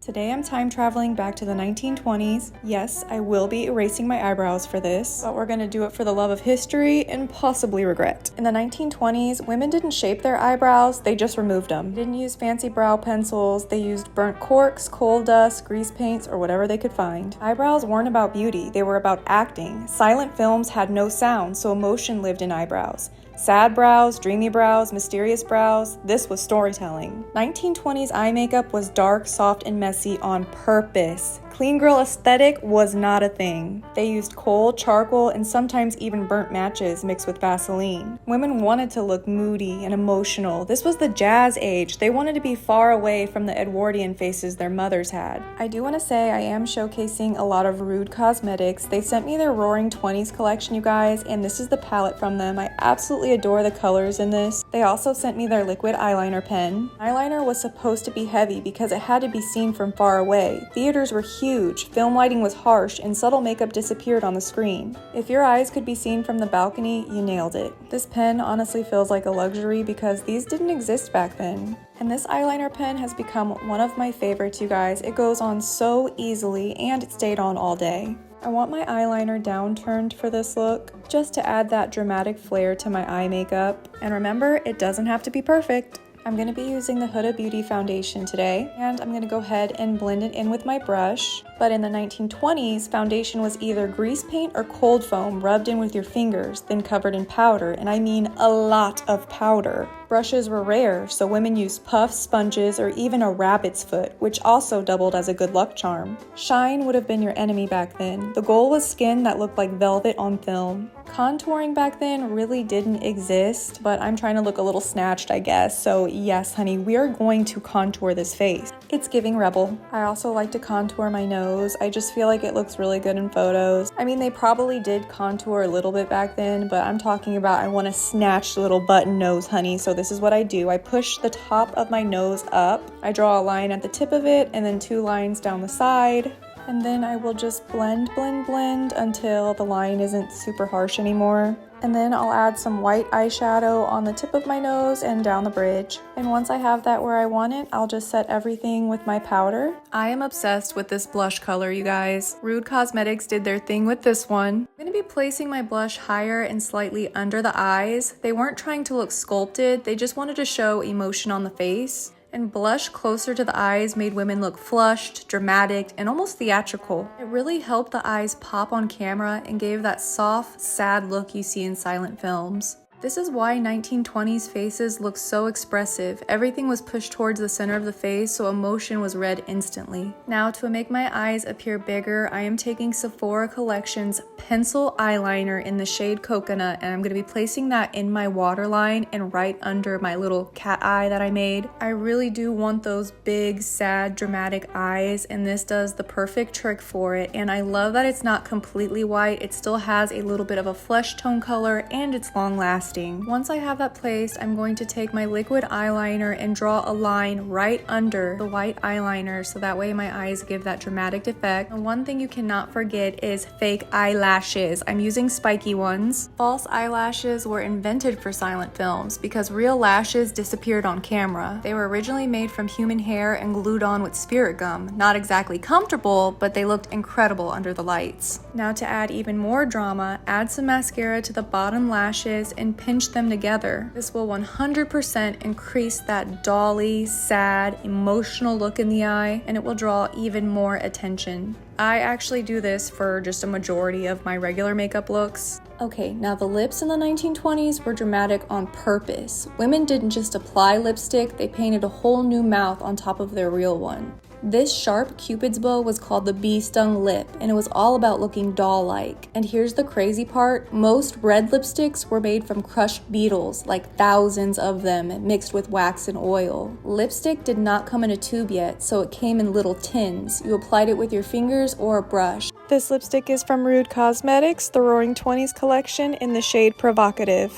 Today I'm time traveling back to the 1920s. Yes, I will be erasing my eyebrows for this, but we're gonna do it for the love of history and possibly regret. In the 1920s, women didn't shape their eyebrows, they just removed them. They didn't use fancy brow pencils, they used burnt corks, coal dust, grease paints, or whatever they could find. Eyebrows weren't about beauty, they were about acting. Silent films had no sound, so emotion lived in eyebrows. Sad brows, dreamy brows, mysterious brows, this was storytelling. 1920s eye makeup was dark, soft, and messy on purpose. Clean girl aesthetic was not a thing. They used coal, charcoal, and sometimes even burnt matches mixed with Vaseline. Women wanted to look moody and emotional. This was the jazz age. They wanted to be far away from the Edwardian faces their mothers had. I do want to say I am showcasing a lot of Rude Cosmetics. They sent me their Roaring 20s collection, you guys, and this is the palette from them. I absolutely adore the colors in this. They also sent me their liquid eyeliner pen. Eyeliner was supposed to be heavy because it had to be seen from far away. Theaters were huge, film lighting was harsh, and subtle makeup disappeared on the screen. If your eyes could be seen from the balcony, you nailed it. This pen honestly feels like a luxury because these didn't exist back then. And this eyeliner pen has become one of my favorites, you guys. It goes on so easily and it stayed on all day. I want my eyeliner downturned for this look, just to add that dramatic flair to my eye makeup. And remember, it doesn't have to be perfect. I'm going to be using the Huda Beauty foundation today, and I'm going to go ahead and blend it in with my brush. But in the 1920s, foundation was either grease paint or cold foam rubbed in with your fingers, then covered in powder, and I mean a lot of powder. Brushes were rare, so women used puffs, sponges, or even a rabbit's foot, which also doubled as a good luck charm. Shine would have been your enemy back then. The goal was skin that looked like velvet on film. Contouring back then really didn't exist, but I'm trying to look a little snatched, I guess. So yes, honey, we are going to contour this face. It's giving rebel. I also like to contour my nose. I just feel like it looks really good in photos. I mean, they probably did contour a little bit back then, but I'm talking about I want a snatched little button nose, honey. So this is what I do. I push the top of my nose up. I draw a line at the tip of it and then 2 lines down the side. And then I will just blend until the line isn't super harsh anymore. And then I'll add some white eyeshadow on the tip of my nose and down the bridge. And once I have that where I want it, I'll just set everything with my powder. I am obsessed with this blush color, you guys. Rude Cosmetics did their thing with this one. I'm going to be placing my blush higher and slightly under the eyes. They weren't trying to look sculpted, they just wanted to show emotion on the face. And blush closer to the eyes made women look flushed, dramatic, and almost theatrical. It really helped the eyes pop on camera and gave that soft, sad look you see in silent films. This is why 1920s faces look so expressive. Everything was pushed towards the center of the face, so emotion was read instantly. Now, to make my eyes appear bigger, I am taking Sephora Collection's pencil eyeliner in the shade Coconut, and I'm going to be placing that in my waterline and right under my little cat eye that I made. I really do want those big, sad, dramatic eyes, and this does the perfect trick for it. And I love that it's not completely white. It still has a little bit of a flesh tone color, and it's long-lasting. Once I have that placed, I'm going to take my liquid eyeliner and draw a line right under the white eyeliner so that way my eyes give that dramatic effect. And one thing you cannot forget is fake eyelashes. I'm using spiky ones. False eyelashes were invented for silent films because real lashes disappeared on camera. They were originally made from human hair and glued on with spirit gum. Not exactly comfortable, but they looked incredible under the lights. Now to add even more drama, add some mascara to the bottom lashes and pinch them together. This will 100% increase that dolly, sad, emotional look in the eye, and it will draw even more attention. I actually do this for just a majority of my regular makeup looks. Okay, now the lips in the 1920s were dramatic on purpose. Women didn't just apply lipstick, they painted a whole new mouth on top of their real one. This sharp Cupid's bow was called the bee-stung lip, and it was all about looking doll-like. And here's the crazy part, most red lipsticks were made from crushed beetles, like thousands of them, mixed with wax and oil. Lipstick did not come in a tube yet, so it came in little tins. You applied it with your fingers or a brush. This lipstick is from Rude Cosmetics, the Roaring 20s collection in the shade Provocative.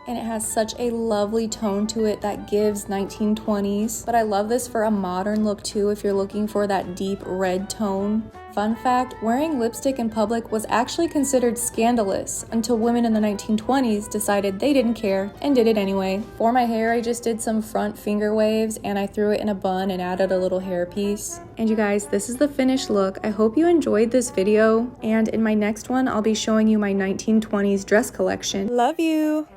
And it has such a lovely tone to it that gives 1920s. But I love this for a modern look too if you're looking for that deep red tone. fun fact, wearing lipstick in public was actually considered scandalous until women in the 1920s decided they didn't care and did it anyway. For my hair, I just did some front finger waves and I threw it in a bun and added a little hairpiece. And you guys, this is the finished look. I hope you enjoyed this video, and in my next one, I'll be showing you my 1920s dress collection. Love you!